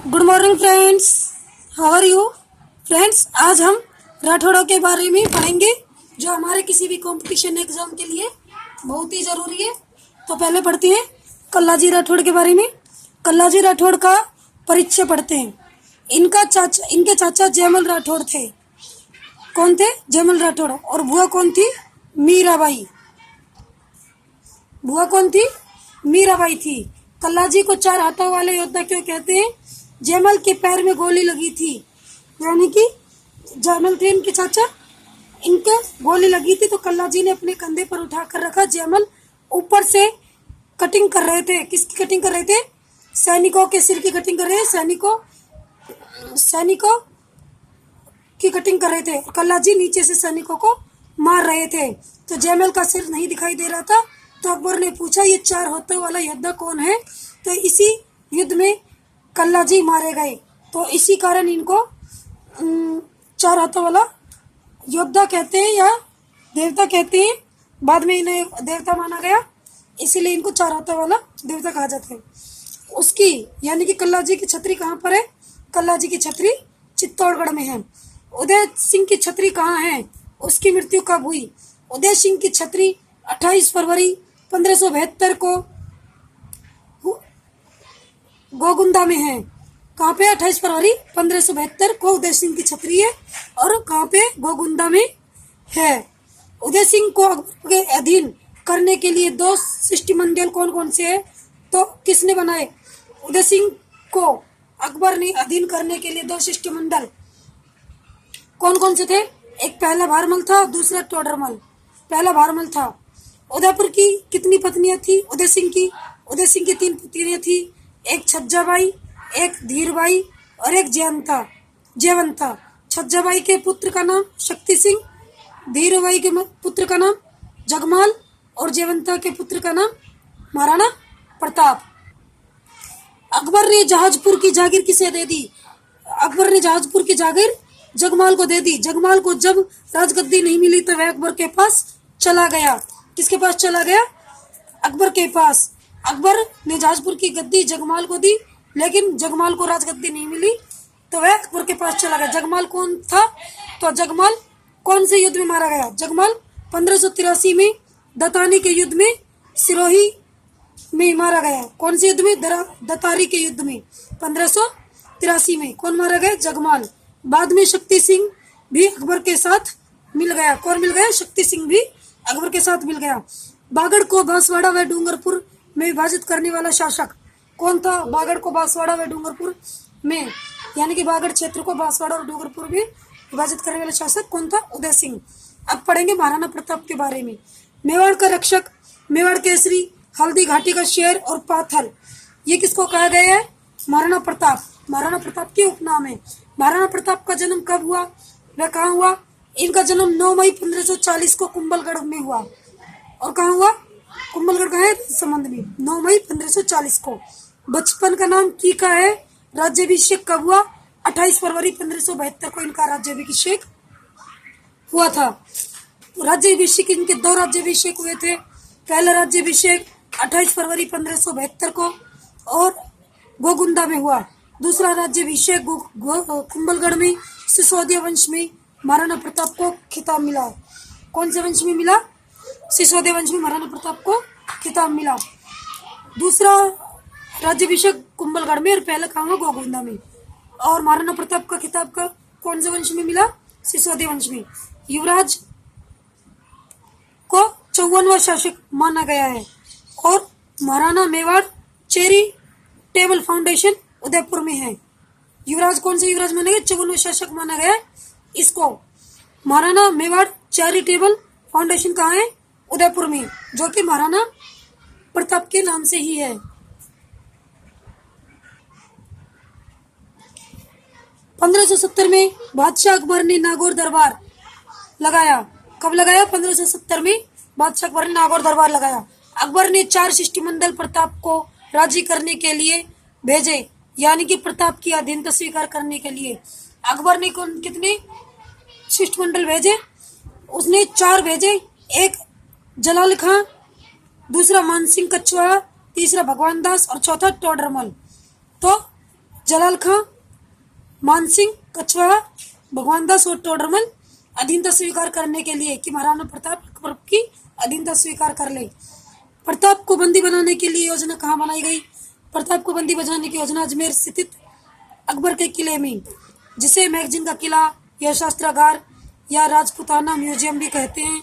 Good morning friends, how are you friends. आज हम राठौड़ों के बारे में पढ़ेंगे जो हमारे किसी भी कंपटीशन एग्जाम के लिए बहुत ही ज़रूरी है। तो पहले पढ़ते हैं कल्लाजी राठौड़ के बारे में। कल्लाजी राठौड़ का परिचय पढ़ते हैं। इनके चाचा जयमल राठौड़ थे। कौन थे? जयमल राठौड़। और बुआ कौन थी? मीराबाई। बुआ कौन थी? मीराबाई थी। कल्लाजी को चार हाथों वाले योद्धा क्यों कहते हैं? जयमल के पैर में गोली लगी थी, यानी कि जयमल थे इनके चाचा, इनके गोली लगी थी तो कल्लाजी ने अपने कंधे पर उठा कर रखा। जयमल ऊपर से कटिंग कर रहे थे। किसकी कटिंग कर रहे थे? सैनिकों के सिर की कटिंग कर रहे हैं। सैनिकों की कटिंग कर रहे थे। कल्लाजी नीचे से सैनिकों को मार रहे थे तो जयमल का सिर नहीं दिखाई दे रहा था। तो अकबर ने पूछा, ये चार हाथों वाला योद्धा कौन है? तो इसी युद्ध में कल्लाजी मारे गए। तो इसी कारण इनको चार हाथों वाला योद्धा कहते हैं या देवता कहते हैं। बाद में इन्हें देवता माना गया, इसीलिए इनको चार हाथों वाला देवता कहा जाता है। उसकी यानी कि कल्लाजी की छतरी कहाँ पर है? कल्लाजी की छतरी चित्तौड़गढ़ में है। उदय सिंह की छतरी कहाँ है? उसकी मृत्यु कब हुई? उदय सिंह की छतरी 28 फरवरी 1572 को गोगुंदा में है। कहाँ पे? 28 फरवरी 1572 को उदय सिंह की छतरी है। और कहाँ पे? गोगुंदा में है। उदय सिंह को अकबर के अधीन करने के लिए दो शिष्टमंडल कौन कौन से हैं? तो किसने बनाए? उदय सिंह को अकबर ने अधीन करने के लिए दो शिष्टमंडल कौन कौन से थे? एक पहला भारमल था, दूसरा टोडरमल। पहला भारमल था। उदयपुर की कितनी पत्नियां थी उदय सिंह की? उदय सिंह की 3 पत्नियां थी। एक छज्जाबाई, एक धीरबाई और एक जयवंता। छज्जाबाई के पुत्र का नाम शक्ति सिंह, धीरबाई के पुत्र का नाम जगमाल और जयवंता के पुत्र का नाम महाराणा प्रताप। अकबर ने जहाजपुर की जागीर किसे दे दी? अकबर ने जहाजपुर की जागीर जगमाल को दे दी। जगमाल को जब राजगद्दी नहीं मिली तो वह अकबर के पास चला गया। किसके पास चला गया? अकबर के पास। अकबर ने जहाजपुर की गद्दी जगमाल को दी, लेकिन जगमाल को राजगद्दी नहीं मिली तो वह अकबर के पास चला गया। जगमाल कौन था? तो जगमाल कौन से युद्ध में मारा गया? जगमाल 1583 में दतानी के युद्ध में सिरोही में मारा गया। कौन से युद्ध में? दतारी के युद्ध में 1583 में। कौन मारा गया? जगमाल। बाद में शक्ति सिंह भी अकबर के साथ मिल गया। कौन मिल गया? शक्ति सिंह भी अकबर के साथ मिल गया। बागड़ को बांसवाड़ा व डूंगरपुर में विभाजित करने वाला शासक कौन था? बागड़ को बांसवाड़ा व डूंगरपुर में, यानी कि बागड़ क्षेत्र को बांसवाड़ा और डूंगरपुर में विभाजित करने वाला शासक कौन था? उदय सिंह। अब पढ़ेंगे महाराणा प्रताप के बारे में। मेवाड़ का रक्षक, मेवाड़ केसरी, हल्दी घाटी का शेर और पाथल, ये किसको कहा गया है? महाराणा प्रताप। महाराणा प्रताप के उपनाम है। महाराणा प्रताप का जन्म कब हुआ? वह कहाँ हुआ? इनका जन्म 9 मई 1540 को कुंभलगढ़ में हुआ। और कहाँ हुआ? कुंभलगढ़ का है संबंध में। 9 मई 1540 को। बचपन का नाम कीका है। राज्याभिषेक कब हुआ? 28 फरवरी 1572 को इनका राज्याभिषेक हुआ था। राज्याभिषेक, इनके 2 राज्याभिषेक हुए थे। पहला राज्याभिषेक 28 फरवरी 1572 को और गोगुंदा में हुआ। दूसरा राज्याभिषेक कुंभलगढ़ में सिसोदिया वंश में महाराणा प्रताप को खिताब मिला। कौन से वंश में मिला? सिसोदिया वंश में महाराणा प्रताप को खिताब मिला। दूसरा राज्याभिषेक कुंभलगढ़ में और पहला कहाँ हुआ? गोगुंदा में। और महाराणा प्रताप का खिताब का कौन से वंश में मिला? सिसोदिया वंश में। युवराज को 54वां शासक माना गया है। और महाराणा मेवाड़ चैरिटेबल फाउंडेशन उदयपुर में है। युवराज कौन से युवराज माना गया? 54वां शासक माना गया है इसको। महाराणा मेवाड़ चैरिटेबल फाउंडेशन कहाँ है? उदयपुर में, जो कि महाराणा प्रताप के नाम से ही है। 1570 में बादशाह अकबर ने नागौर दरबार लगाया। कब लगाया? 1570 में बादशाह अकबर ने नागौर दरबार लगाया। अकबर ने 4 शिष्टमंडल प्रताप को राजी करने के लिए भेजे, यानी कि प्रताप की अधीनता स्वीकार करने के लिए। अकबर ने कितने शिष्टमंडल भेजे? उसने 4 भेजे। एक जलाल खां, दूसरा मानसिंह कछवाहा, तीसरा भगवान दास और चौथा टोडरमल। तो जलाल खां, मानसिंह, कछवाहा, भगवान दास और टोडरमल अधीनता स्वीकार करने के लिए कि महाराणा प्रताप अकबर की अधीनता स्वीकार कर ले। प्रताप को बंदी बनाने के लिए योजना कहाँ बनाई गई? प्रताप को बंदी बनाने की योजना अजमेर स्थित अकबर के किले में, जिसे मैगजीन का किला या शास्त्रागार या राजपुताना म्यूजियम भी कहते हैं।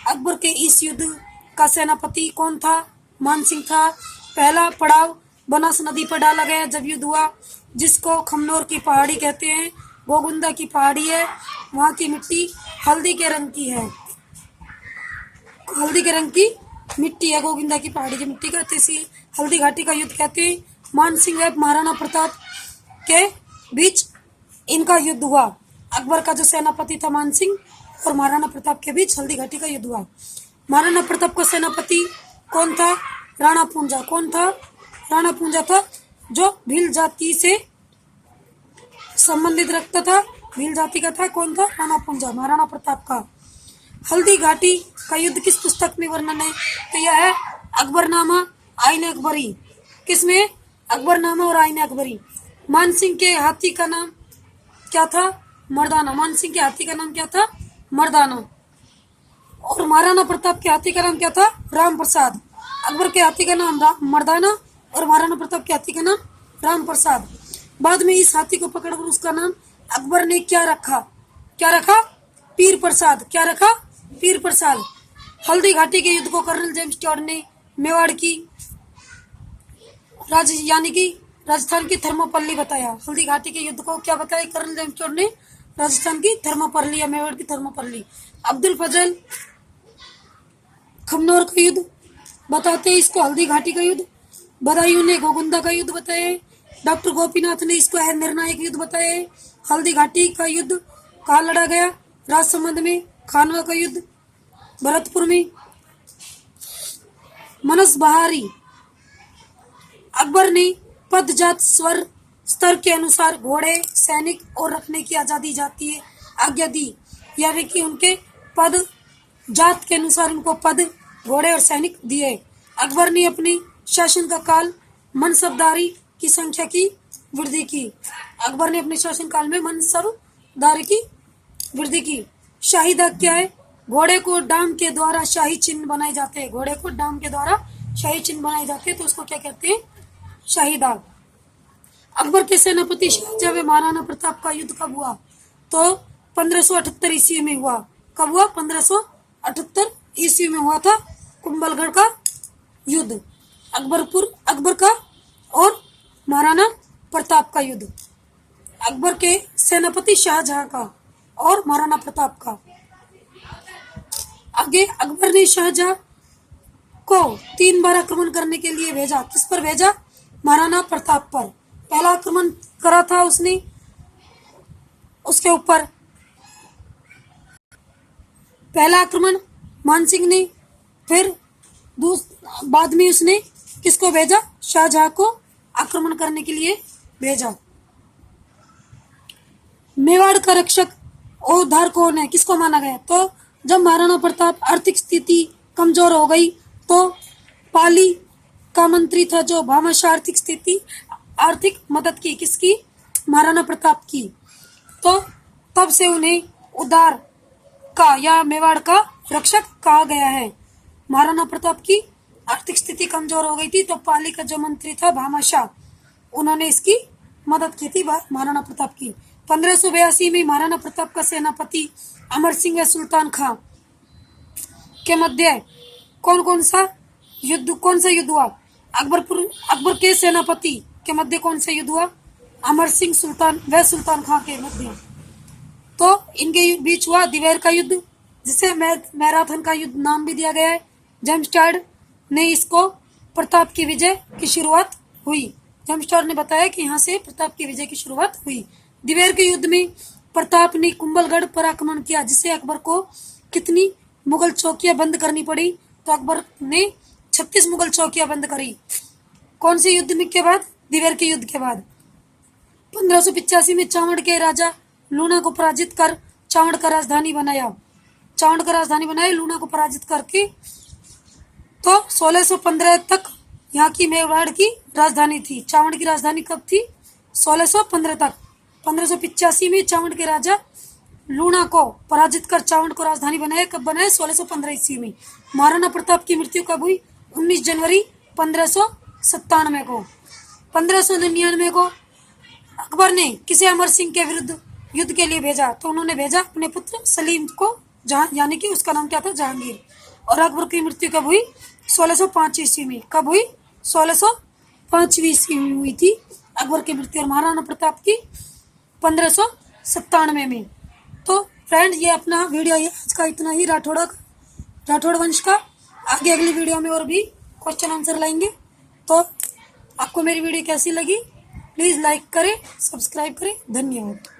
अकबर के इस युद्ध का सेनापति कौन था? मानसिंह था। पहला पड़ाव बनास नदी पर डाला गया जब युद्ध हुआ, जिसको खमनोर की पहाड़ी कहते हैं। गोगुंदा की पहाड़ी है, वहाँ की मिट्टी हल्दी के रंग की है। हल्दी के रंग की मिट्टी है गोविंदा की पहाड़ी की मिट्टी कहते हैं, हल्दी घाटी का युद्ध कहते हैं। मानसिंह व महाराणा प्रताप के बीच इनका युद्ध हुआ। अकबर का जो सेनापति था मानसिंह और महाराणा प्रताप के बीच हल्दी घाटी का युद्ध हुआ। महाराणा प्रताप का सेनापति कौन था? राणा पूंजा। कौन था? राणा पूंजा था, जो भील जाति से संबंधित रखता था। भील जाति का था। कौन था? राणा पूंजा, महाराणा प्रताप का। हल्दी घाटी का युद्ध किस पुस्तक में वर्णन है? तो यह है अकबरनामा, आईन अकबरी। किसमें? अकबरनामा और आईन अकबरी। मानसिंह के हाथी का नाम क्या था? मर्दाना। मानसिंह के हाथी का नाम क्या था? मर्दाना। और महाराणा प्रताप के हाथी का नाम क्या था? राम प्रसाद। अकबर के हाथी का नाम मर्दाना और महाराणा प्रताप के हाथी का नाम राम प्रसाद। बाद में इस हाथी को पकड़कर उसका नाम अकबर ने क्या रखा? क्या रखा? पीर प्रसाद। क्या रखा? पीर प्रसाद। हल्दी घाटी के युद्ध को कर्नल जेम्स टॉड ने मेवाड़ की यानी कि राजस्थान की थर्मोपल्ली बताया। हल्दी घाटी के युद्ध को क्या बताया कर्नल जेम्स टॉड ने? राजस्थान की थर्मोपल्ली या मेवाड़ की थर्मोपल्ली। अब्दुल फजल खमनोर का युद्ध बताते हैं इसको हल्दी घाटी का युद्ध। बदायूं ने गोगुंदा का युद्ध बताया। डॉक्टर गोपीनाथ ने इसको निर्णायक युद्ध बताया है। हल्दी घाटी का युद्ध कहाँ लड़ा गया? राजसमंद में। खानवा का युद्ध भरतपुर में। मनस बहारी। अकबर ने पद जात स्वर स्तर के अनुसार घोड़े सैनिक और रखने की आजादी जाती है आज्ञा दी, यानी कि उनके पद जात के अनुसार उनको पद घोड़े और सैनिक दिए। अकबर ने अपने शासन का काल मनसबदारी की संख्या की वृद्धि की। अकबर ने अपने शासनकाल में मनसबदारी की वृद्धि की। शाही दाग क्या है? घोड़े को डाम के द्वारा शाही चिन्ह बनाए जाते हैं। घोड़े को डाम के द्वारा शाही चिन्ह बनाए जाते हैं तो उसको क्या कहते हैं? शाही दाग। अकबर के सेनापति शाहजहां व महाराणा प्रताप का युद्ध कब हुआ? तो 1578 ईस्वी में हुआ। कब हुआ? 1578 ईस्वी में हुआ था कुंभलगढ़ का युद्ध। अकबर का और महाराणा प्रताप का युद्ध। अकबर के सेनापति शाहजहां का और महाराणा प्रताप का। आगे अकबर ने शाहजहां को 3 बार आक्रमण करने के लिए भेजा। किस पर भेजा? महाराणा प्रताप पर। पहला आक्रमण करा था उसने उसके ऊपर, पहला आक्रमण मानसिंह ने, फिर बाद में उसने किसको भेजा? शाहजहां को आक्रमण करने के लिए भेजा। मेवाड़ का रक्षक और उद्धार कौन है? किसको माना गया? तो जब महाराणा प्रताप आर्थिक स्थिति कमजोर हो गई तो पाली का मंत्री था जो भामाशाह आर्थिक मदद की। किसकी? महाराणा प्रताप की। तो तब से उन्हें उद्धार का या मेवाड़ का रक्षक कहा गया है। महाराणा प्रताप की आर्थिक स्थिति कमजोर हो गई थी तो पाली का जो मंत्री था भामाशाह, उन्होंने इसकी मदद की थी महाराणा प्रताप की। 1582 में महाराणा प्रताप का सेनापति अमर सिंह व सुल्तान खां के मध्य कौन सा युद्ध हुआ? अकबर के सेनापति के मध्य कौन सा युद्ध हुआ? अमर सिंह सुल्तान खां के मध्य। तो इनके बीच हुआ दिवेर का युद्ध, जिसे मैराथन का युद्ध नाम भी दिया गया है। जेम्स टॉड ने इसको प्रताप की विजय की शुरुआत हुई। जेम्स टॉड ने बताया कि यहाँ से प्रताप की विजय की शुरुआत हुई। दिवेर के युद्ध में प्रताप ने कुंभलगढ़ पर आक्रमण किया, जिससे अकबर को कितनी मुगल चौकियां बंद करनी पड़ी? तो अकबर ने 36 मुगल चौकियां बंद करी। कौन से युद्ध में के बाद? दिवेर के युद्ध के बाद। 1585 में चावड़ के राजा लूना को पराजित कर चावड़ का राजधानी बनाया। लूना को पराजित करके। तो 1615 तक यहाँ की मेवाड़ की राजधानी थी। चावड़ की राजधानी कब थी? 1615 तक। 1585 में चावंड के राजा लूणा को पराजित कर चावंड को राजधानी बनाया। कब बनाया? 1615 ईस्वी में। महाराणा प्रताप की मृत्यु कब हुई? 19 जनवरी 1597 को। 1599 को अकबर ने किसे अमर सिंह के विरुद्ध युद्ध के लिए भेजा? तो उन्होंने भेजा अपने पुत्र सलीम को, यानी कि उसका नाम क्या था? जहांगीर। और अकबर की मृत्यु कब हुई? 1605 ईस्वी में। कब हुई? 1605 ईस्वी में हुई थी अकबर की मृत्यु। और महाराणा प्रताप की 1597 में। तो फ्रेंड, ये अपना वीडियो आज का इतना ही राठौड़ वंश का। आगे अगली वीडियो में और भी क्वेश्चन आंसर लाएंगे। तो आपको मेरी वीडियो कैसी लगी? प्लीज़ लाइक करें, सब्सक्राइब करें। धन्यवाद।